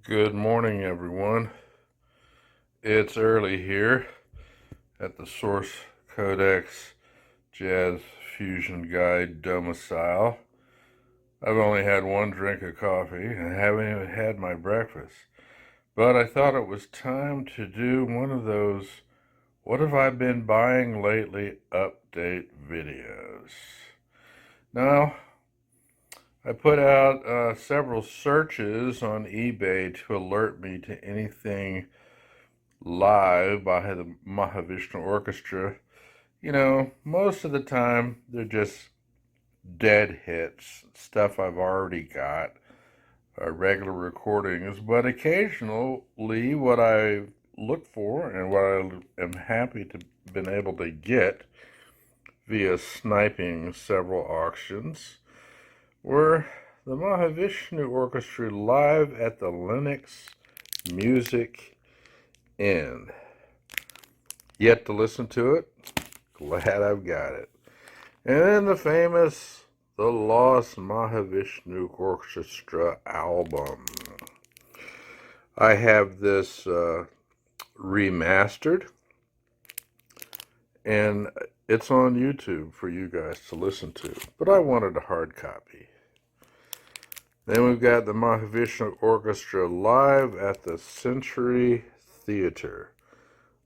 Good morning, everyone. It's early here at the Source Codex Jazz Fusion Guide domicile. I've only had one drink of coffee and haven't even had my breakfast. But I thought it was time to do one of those "What have I been buying lately?" update videos. Now, I put out several searches on eBay to alert me to anything live by the Mahavishnu Orchestra. Most of the time they're just dead hits, stuff I've already got, regular recordings, but occasionally what I look for and what I am happy to been able to get via sniping several auctions were the Mahavishnu Orchestra live at the Linux Music Inn. Yet to listen to it, glad I've got it. And then the Lost Mahavishnu Orchestra album. I have this remastered, and it's on YouTube for you guys to listen to, but I wanted a hard copy. Then we've got the Mahavishnu Orchestra live at the Century Theater.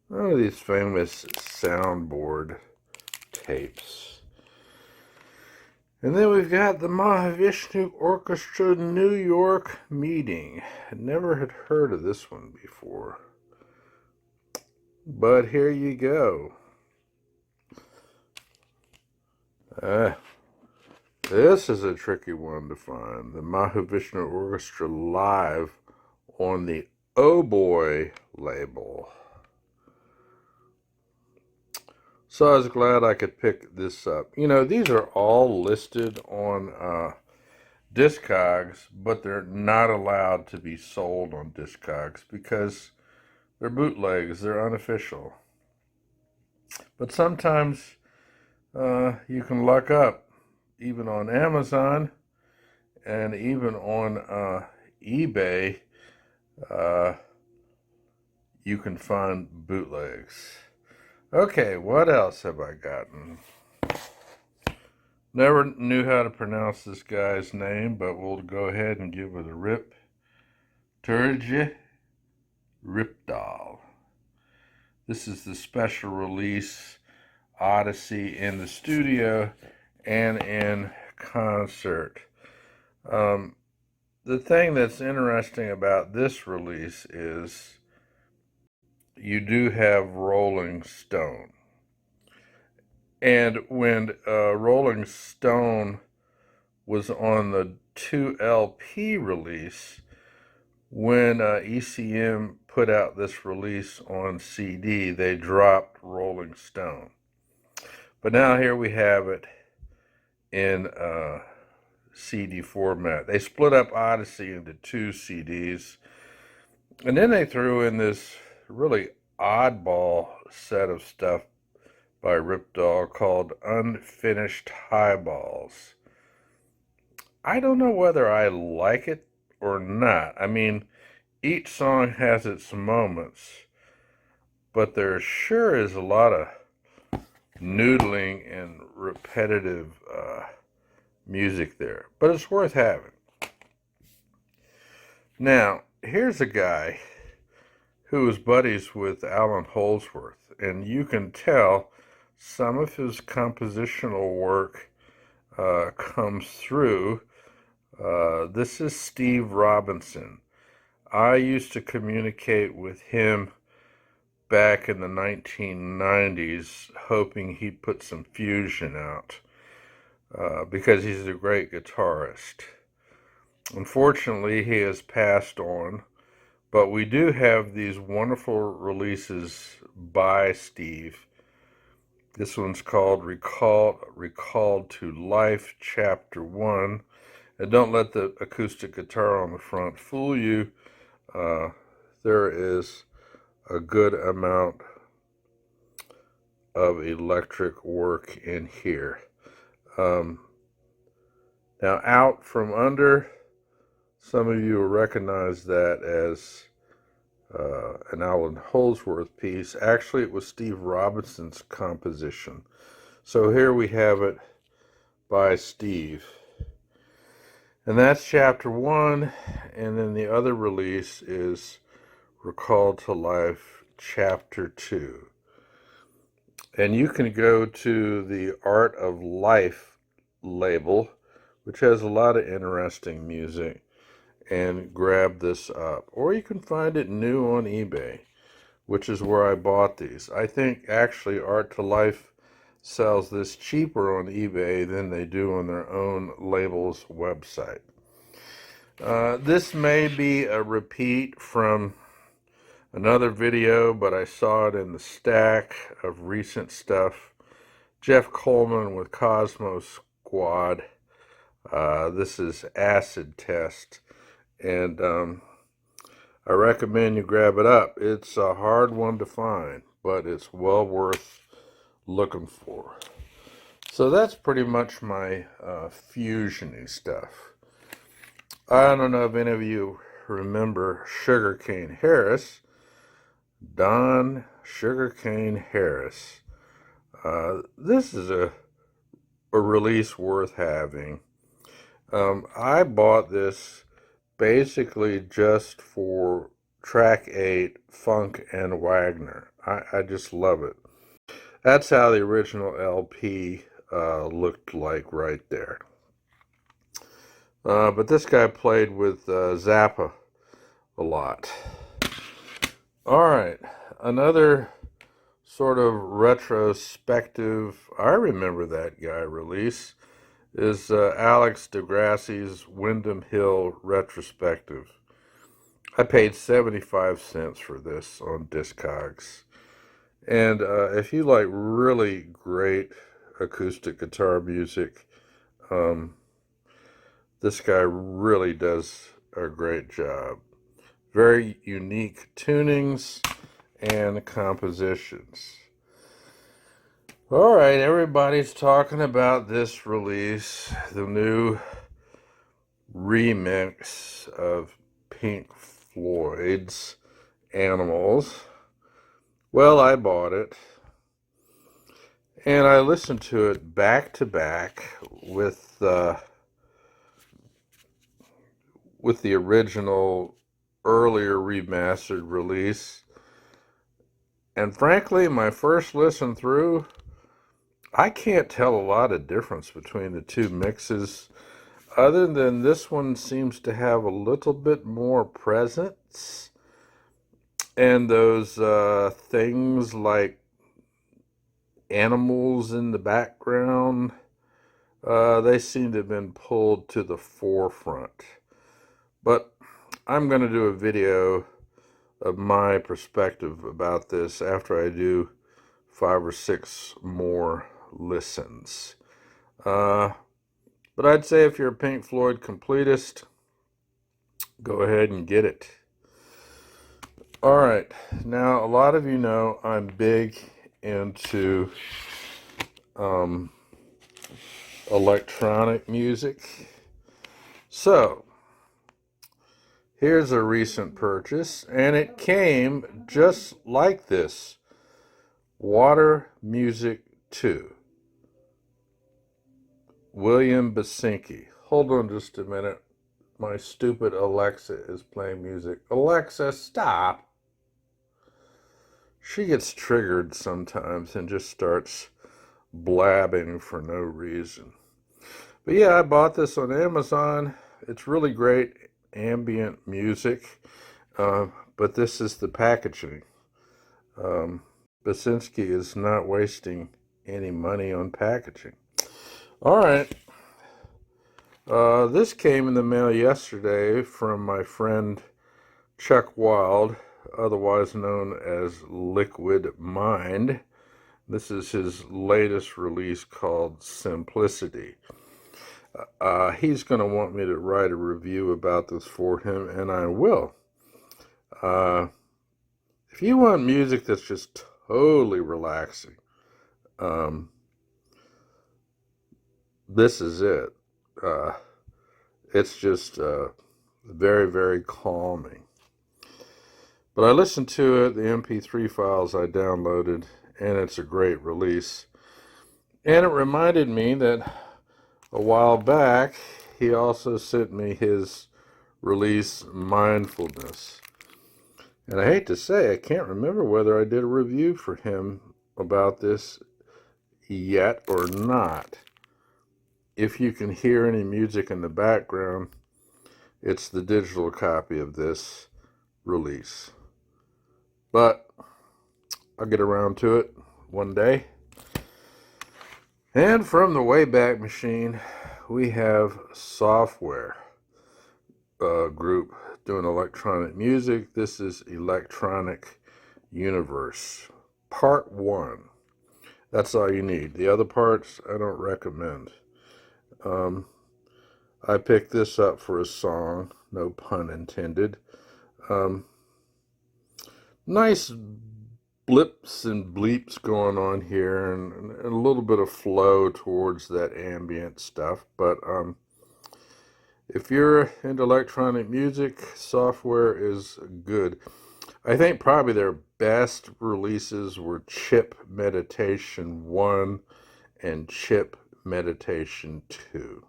One of these famous soundboard tapes. And then we've got the Mahavishnu Orchestra New York meeting. I never had heard of this one before. But here you go. This is a tricky one to find. The Mahavishnu Orchestra live on the Oh Boy label. So I was glad I could pick this up. These are all listed on Discogs, but they're not allowed to be sold on Discogs because they're bootlegs, they're unofficial. But sometimes you can luck up, even on Amazon and even on eBay, you can find bootlegs. Okay, what else have I gotten? Never knew how to pronounce this guy's name, but we'll go ahead and give it a rip. Turge Ripdahl. This is the special release Odyssey in the studio and in concert. The thing that's interesting about this release is you do have Rolling Stone. And when Rolling Stone was on the 2LP release, when ECM put out this release on CD, they dropped Rolling Stone. But now here we have it in CD format. They split up Odyssey into 2 CDs, and then they threw in this really oddball set of stuff by Ripdahl called Unfinished Highballs. I don't know whether I like it or not. I mean, each song has its moments, but there sure is a lot of noodling and repetitive music there. But it's worth having. Now, here's a guy who was buddies with Alan Holdsworth, and you can tell some of his compositional work comes through. This is Steve Robinson. I used to communicate with him back in the 1990s, hoping he'd put some fusion out, because he's a great guitarist. Unfortunately, he has passed on, but we do have these wonderful releases by Steve. This one's called Recalled to Life, Chapter 1. And don't let the acoustic guitar on the front fool you. There is a good amount of electric work in here. Now, Out From Under Some of you will recognize that as an Alan Holdsworth piece. Actually, it was Steve Robinson's composition. So here we have it by Steve. And that's chapter 1, and then the other release is Recalled to Life, chapter 2. And you can go to the Art of Life label, which has a lot of interesting music, and grab this up. Or you can find it new on eBay, which is where I bought these. I think actually Art to Life sells this cheaper on eBay than they do on their own label's website. This may be a repeat from another video, but I saw it in the stack of recent stuff. Jeff Coleman with Cosmo Squad. This is Acid Test, and I recommend you grab it up. It's a hard one to find, but it's well worth looking for. So that's pretty much my fusion-y stuff. I don't know if any of you remember Sugarcane Harris. Don Sugarcane Harris. This is a release worth having. I bought this basically just for track 8, Funk and Wagner. I just love it. That's how the original LP looked like right there. But this guy played with Zappa a lot. Alright, another sort of retrospective, I remember that guy release, is Alex DeGrassi's Windham Hill retrospective. I paid 75 cents for this on Discogs. And if you like really great acoustic guitar music, this guy really does a great job. Very unique tunings and compositions. All right, everybody's talking about this release, the new remix of Pink Floyd's Animals. Well, I bought it, and I listened to it back to back with the original earlier remastered release. And frankly, my first listen through, I can't tell a lot of difference between the two mixes, other than this one seems to have a little bit more presence. And those things like animals in the background, they seem to have been pulled to the forefront. But I'm going to do a video of my perspective about this after I do 5 or 6 more listens. But I'd say if you're a Pink Floyd completist, go ahead and get it. Alright, now a lot of you know I'm big into electronic music. So, here's a recent purchase, and it came just like this. Water Music 2. William Basinski. Hold on just a minute. My stupid Alexa is playing music. Alexa, stop. She gets triggered sometimes and just starts blabbing for no reason. But yeah, I bought this on Amazon. It's really great ambient music, but this is the packaging. Basinski is not wasting any money on packaging. All right. This came in the mail yesterday from my friend Chuck Wild, otherwise known as Liquid Mind. This is his latest release called Simplicity. He's going to want me to write a review about this for him, and I will. If you want music that's just totally relaxing, this is it. It's just Very, very calming. But I listened to it, the MP3 files I downloaded, and it's a great release. And it reminded me that a while back, he also sent me his release, Mindfulness. And I hate to say, I can't remember whether I did a review for him about this yet or not. If you can hear any music in the background, it's the digital copy of this release. But I'll get around to it one day. And from the Wayback Machine, we have Software group doing electronic music. This is Electronic Universe, Part 1. That's all you need. The other parts, I don't recommend. I picked this up for a song, no pun intended. Nice blips and bleeps going on here, and a little bit of flow towards that ambient stuff. But if you're into electronic music, Software is good. I think probably their best releases were Chip Meditation 1 and Chip Meditation 2.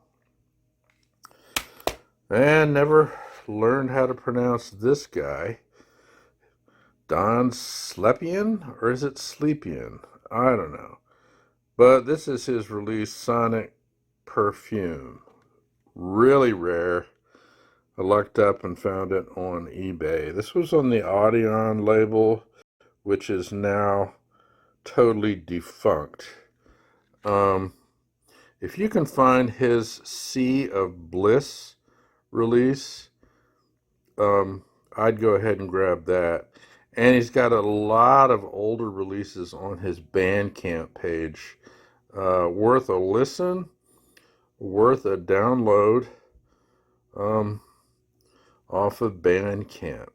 And never learned how to pronounce this guy. Don Slepian, or is it Sleepian? I don't know. But this is his release, Sonic Perfume. Really rare. I looked up and found it on eBay. This was on the Audion label, which is now totally defunct. If you can find his Sea of Bliss release, I'd go ahead and grab that. And he's got a lot of older releases on his Bandcamp page. Worth a listen, worth a download off of Bandcamp.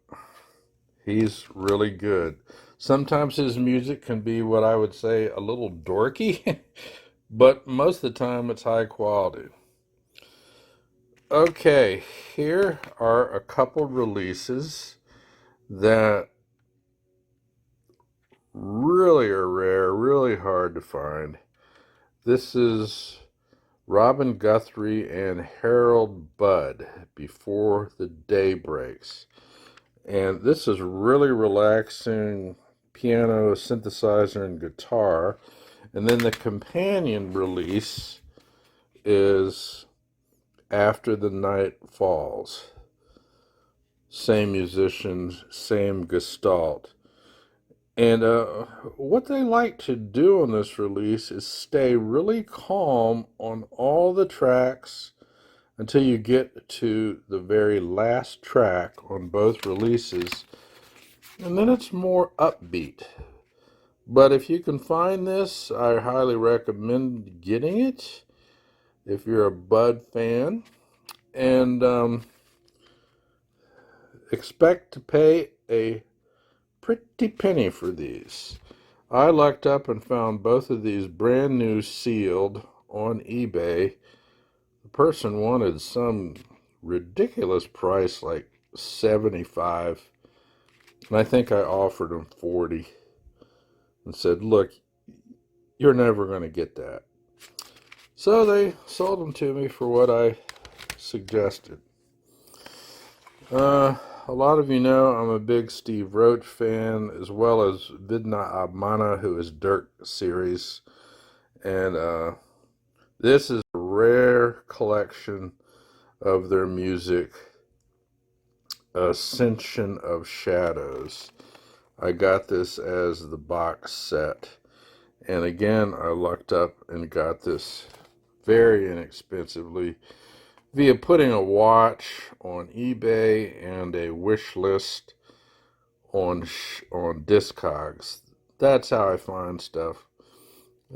He's really good. Sometimes his music can be what I would say a little dorky, but most of the time it's high quality. Okay, here are a couple releases that really are rare, really hard to find. This is Robin Guthrie and Harold Budd, Before the Day Breaks. And this is really relaxing piano, synthesizer, and guitar. And then the companion release is After the Night Falls. Same musicians, same gestalt. And what they like to do on this release is stay really calm on all the tracks until you get to the very last track on both releases. And then it's more upbeat. But if you can find this, I highly recommend getting it if you're a Bud fan. And expect to pay a pretty penny for these. I looked up and found both of these brand new sealed on eBay. The person wanted some ridiculous price, like $75, and I think I offered him $40 and said, look, you're never going to get that. So they sold them to me for what I suggested. A lot of you know I'm a big Steve Roach fan, as well as Vidna Abmana, who is Dirk series. And this is a rare collection of their music, Ascension of Shadows. I got this as the box set. And again, I lucked up and got this very inexpensively via putting a watch on eBay and a wish list on Discogs. That's how I find stuff.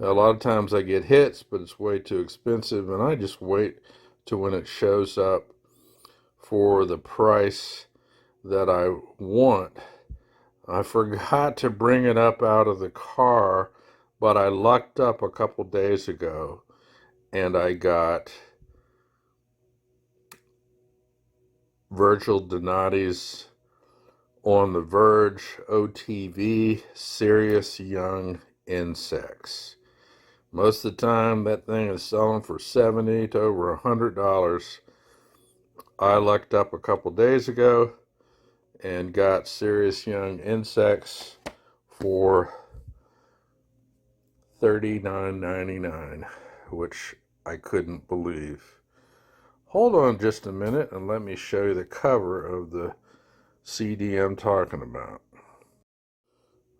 A lot of times I get hits, but it's way too expensive, and I just wait to when it shows up for the price that I want. I forgot to bring it up out of the car, but I lucked up a couple days ago, and I got Virgil Donati's On the Verge, OTV, Serious Young Insects. Most of the time, that thing is selling for $70 to over $100. I lucked up a couple days ago and got Serious Young Insects for $39.99, which I couldn't believe. Hold on just a minute and let me show you the cover of the CD I'm talking about.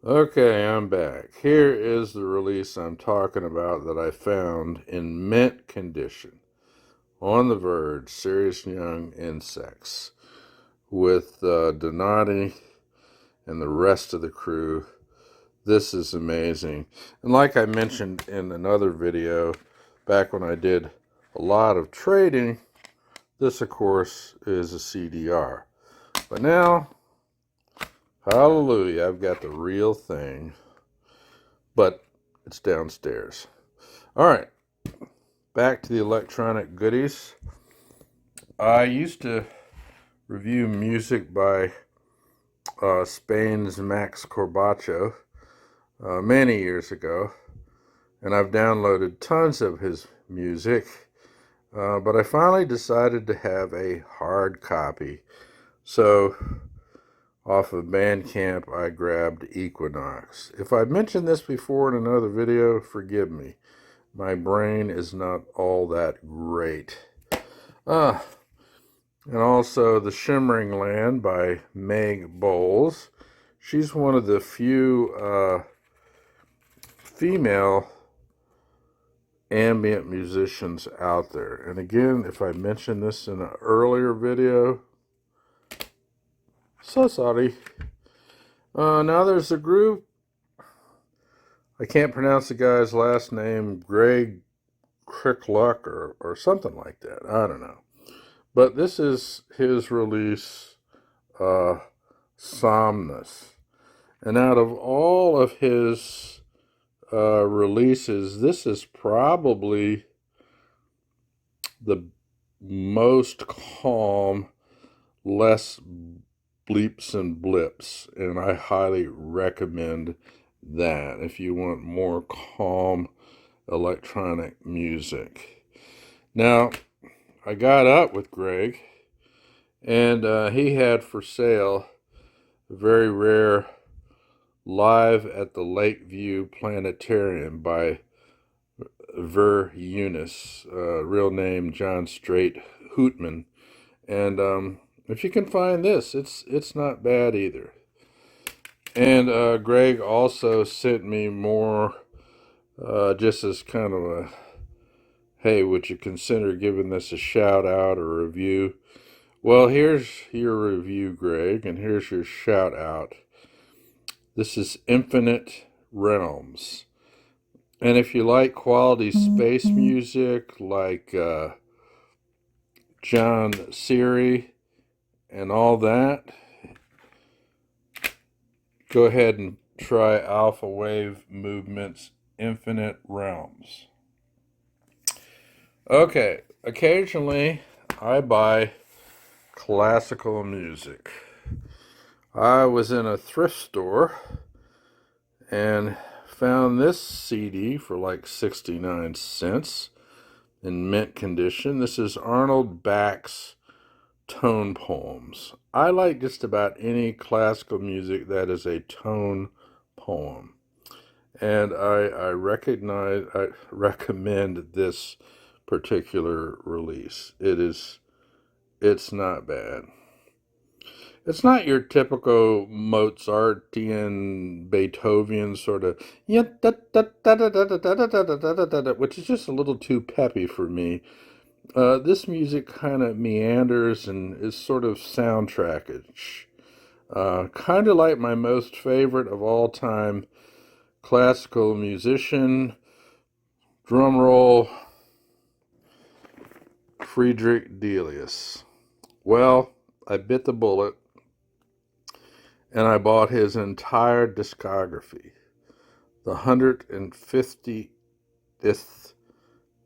Okay, I'm back. Here is the release I'm talking about that I found in mint condition. On the Verge, Serious Young Insects, with Donati and the rest of the crew. This is amazing. And like I mentioned in another video, back when I did a lot of trading, this, of course, is a CDR. But now, hallelujah, I've got the real thing. But it's downstairs. All right, back to the electronic goodies. I used to review music by Spain's Max Corbacho many years ago, and I've downloaded tons of his music, but I finally decided to have a hard copy. So off of Bandcamp, I grabbed Equinox. If I've mentioned this before in another video, forgive me. My brain is not all that great. And also The Shimmering Land by Meg Bowles. She's one of the few female ambient musicians out there. And again, if I mentioned this in an earlier video, so sorry. Now there's a group, I can't pronounce the guy's last name, Greg Crickluck or something like that. I don't know. But this is his release, Somnus. And out of all of his releases, this is probably the most calm, less bleeps and blips, and I highly recommend that if you want more calm electronic music. Now, I got up with Greg, and he had for sale a very rare Live at the Lakeview Planetarium by Ver Eunice, real name John Straight Hootman. And if you can find this, it's not bad either. And Greg also sent me more, just as kind of a, hey, would you consider giving this a shout out or review? Well, here's your review, Greg, and here's your shout out. This is Infinite Realms. And if you like quality space music like John Seary and all that, go ahead and try Alpha Wave Movement's Infinite Realms. Okay, occasionally I buy classical music. I was in a thrift store and found this CD for like 69 cents in mint condition. This is Arnold Back's Tone Poems. I like just about any classical music that is a tone poem. And I recommend this particular release. It's not bad. It's not your typical Mozartian, Beethoven sort of, which is just a little too peppy for me. This music kind of meanders and is sort of soundtrackage. Kind of like my most favorite of all time classical musician, drum roll, Friedrich Delius. Well, I bit the bullet and I bought his entire discography, the 150th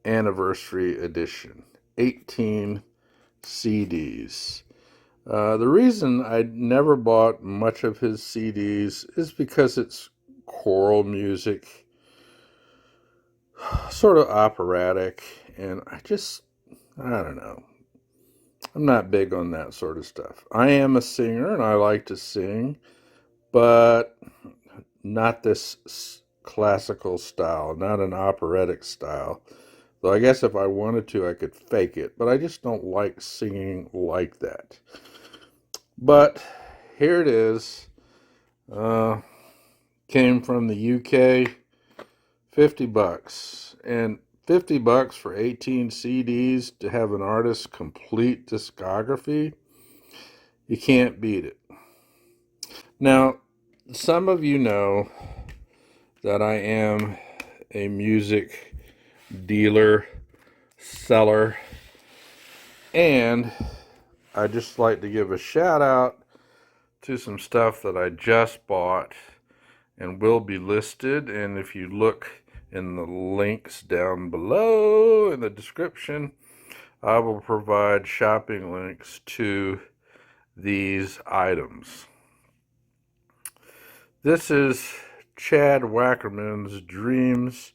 anniversary edition, 18 CDs. The reason I never bought much of his CDs is because it's choral music, sort of operatic, and I don't know. I'm not big on that sort of stuff. I am a singer and I like to sing, but not this classical style, not an operatic style. Though I guess if I wanted to, I could fake it, but I just don't like singing like that. But here it is. Came from the UK, $50. And $50 for 18 CDs to have an artist's complete discography, you can't beat it. Now, some of you know that I am a music dealer, seller, and I just like to give a shout out to some stuff that I just bought and will be listed. And if you look in the links down below in the description, I will provide shopping links to these items. This is Chad Wackerman's Dreams,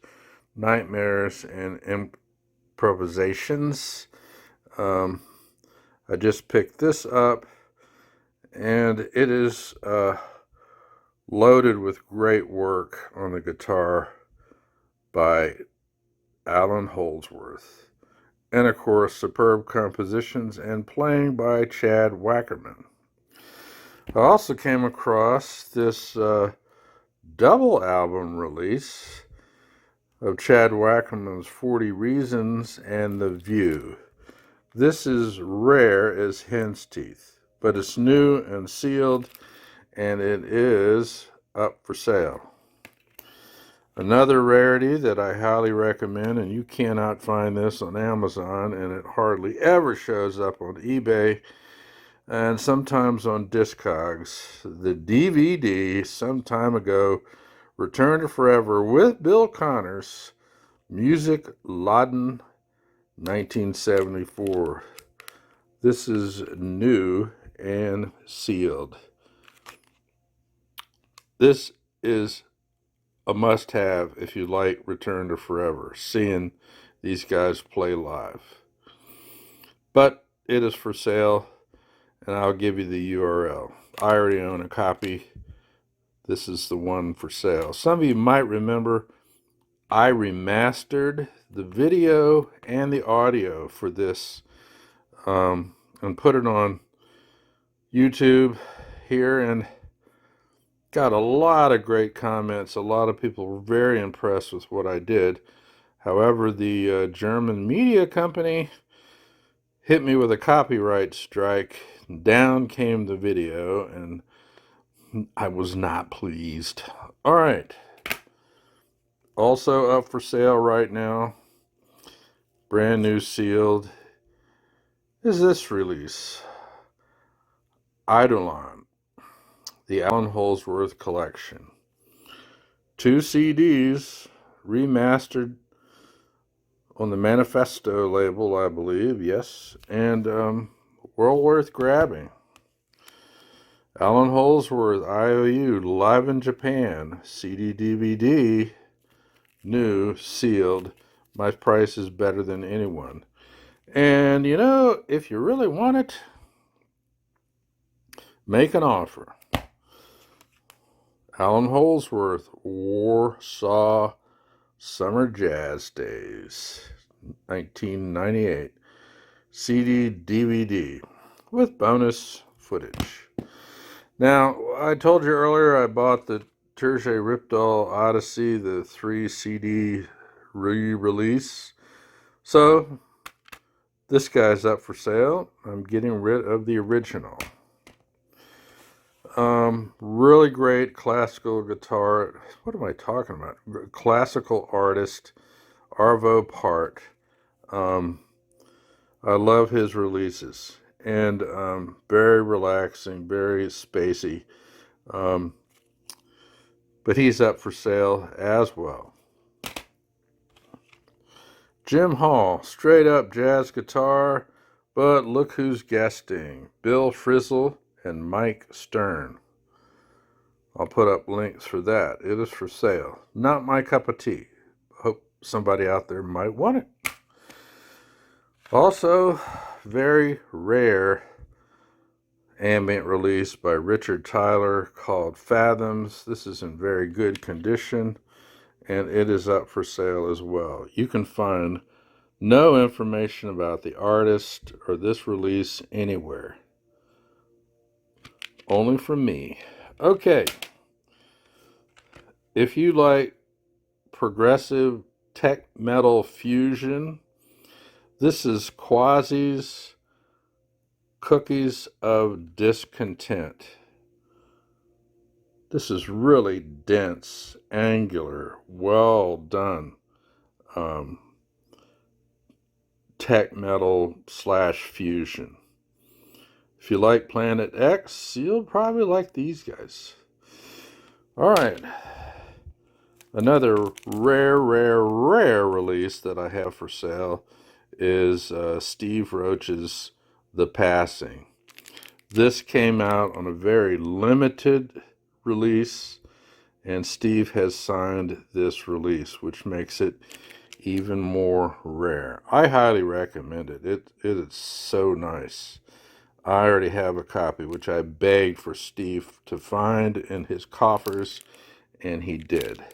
Nightmares, and Improvisations. I just picked this up, and it is loaded with great work on the guitar by Alan Holdsworth. And of course, superb compositions and playing by Chad Wackerman. I also came across this double album release of Chad Wackerman's 40 Reasons and The View. This is rare as hen's teeth, but it's new and sealed, and it is up for sale. Another rarity that I highly recommend, and you cannot find this on Amazon, and it hardly ever shows up on eBay and sometimes on Discogs. The DVD, some time ago, Return to Forever with Bill Connors, Music Laden, 1974. This is new and sealed. This is a must-have if you like Return to Forever, seeing these guys play live. But it is for sale, and I'll give you the URL. I already own a copy. This is the one for sale. Some of you might remember I remastered the video and the audio for this and put it on YouTube here, and got a lot of great comments. A lot of people were very impressed with what I did. However, the German media company hit me with a copyright strike. Down came the video, and I was not pleased. All right. Also up for sale right now, brand new sealed, is this release. Eidolon, the Alan Holdsworth collection. 2 CDs, remastered on the Manifesto label, I believe, yes, and well worth grabbing. Alan Holdsworth, IOU, live in Japan, CD, DVD, new, sealed. My price is better than anyone. And you know, if you really want it, make an offer. Alan Holdsworth, Warsaw Summer Jazz Days, 1998. CD, DVD, with bonus footage. Now, I told you earlier I bought the Terje Ripdahl Odyssey, the 3 CD re-release. So, this guy's up for sale. I'm getting rid of the original. Really great classical guitar. What am I talking about? Classical artist, Arvo Part. I love his releases. And very relaxing, very spacey. But he's up for sale as well. Jim Hall, straight up jazz guitar But look who's guesting. Bill Frizzle and Mike Stern. I'll put up links for that. It is for sale. Not my cup of tea. Hope somebody out there might want it. Also, very rare ambient release by Richard Tyler called Fathoms. This is in very good condition, and it is up for sale as well. You can find no information about the artist or this release anywhere. Only from me. Okay. If you like progressive tech metal fusion, this is Quasi's Cookies of Discontent. This is really dense, angular, well done tech metal / fusion. If you like Planet X, you'll probably like these guys. All right. Another rare release that I have for sale is Steve Roach's The Passing. This came out on a very limited release, and Steve has signed this release, which makes it even more rare. I highly recommend it. It is so nice. I already have a copy, which I begged for Steve to find in his coffers, and he did.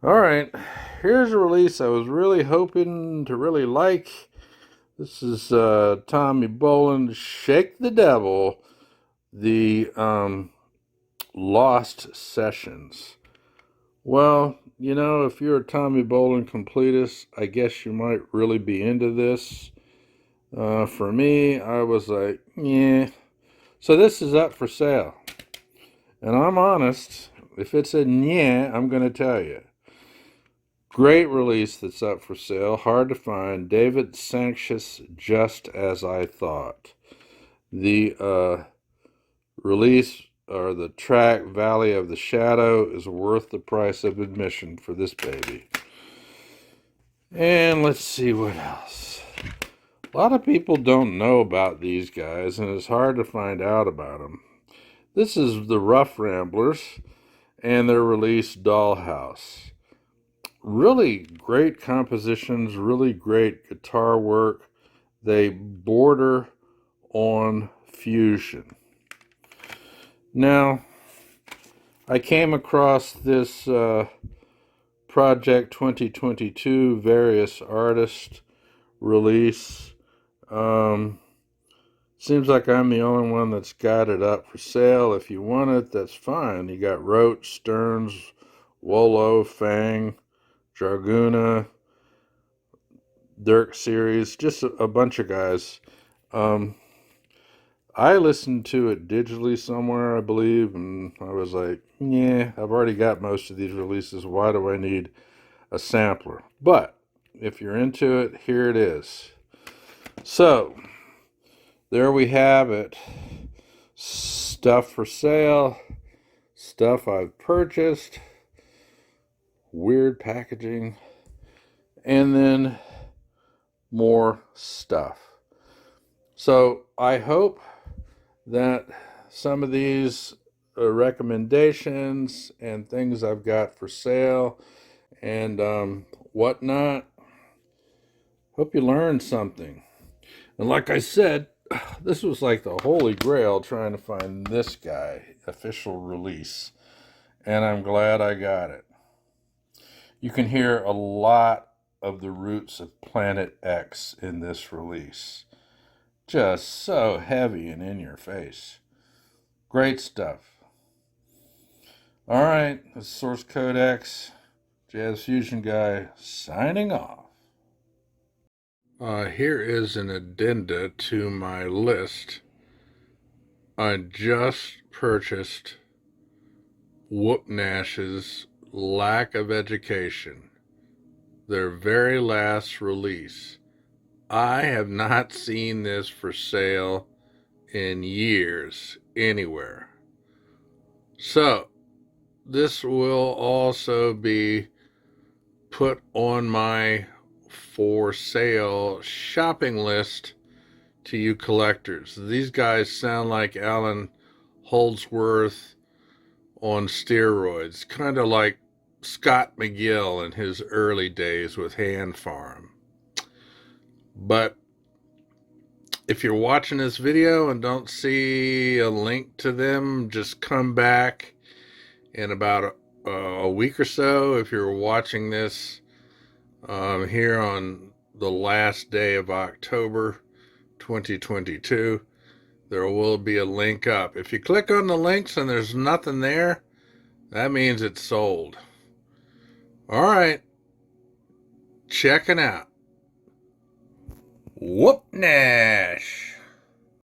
All right, here's a release I was really hoping to really like. This is Tommy Boland's Shake the Devil, the Lost Sessions. Well, you know, if you're a Tommy Boland completist, I guess you might really be into this. For me, I was like, yeah. So this is up for sale. And I'm honest, if it's a yeah, I'm going to tell you. Great release that's up for sale. Hard to find. David Sancious, Just As I Thought. The release, or the track Valley of the Shadow, is worth the price of admission for this baby. And let's see what else. A lot of people don't know about these guys, and it's hard to find out about them. This is the Rough Ramblers and their release Dollhouse. Really great compositions, really great guitar work. They border on fusion. Now, I came across this Project 2022 various artists release. Seems like I'm the only one that's got it up for sale. If you want it, that's fine. You got Roach, Stearns, Wolo, Fang, Draguna, Dirk Series, just a bunch of guys. I listened to it digitally somewhere, I believe, and I was like, yeah, I've already got most of these releases. Why do I need a sampler? But if you're into it, here it is. So, there we have it. Stuff for sale, stuff I've purchased, weird packaging, and then more stuff. So I hope that some of these recommendations and things I've got for sale and whatnot, hope you learned something. And like I said, this was like the holy grail trying to find this guy, official release. And I'm glad I got it. You can hear a lot of the roots of Planet X in this release. Just so heavy and in your face. Great stuff. All right, this is Source Codex, Jazz Fusion Guy, signing off. Here is an addenda to my list. I just purchased Whoop Nash's Lack of Education, their very last release. I have not seen this for sale in years anywhere. So, this will also be put on my for sale shopping list to you collectors. These guys sound like Alan Holdsworth on steroids, kind of like Scott McGill in his early days with Hand Farm. But if you're watching this video and don't see a link to them, just come back in about a week or so. If you're watching this here on the last day of October 2022, there will be a link up. If you click on the links and there's nothing there, that means it's sold. All right, checking out. Whoop Nash.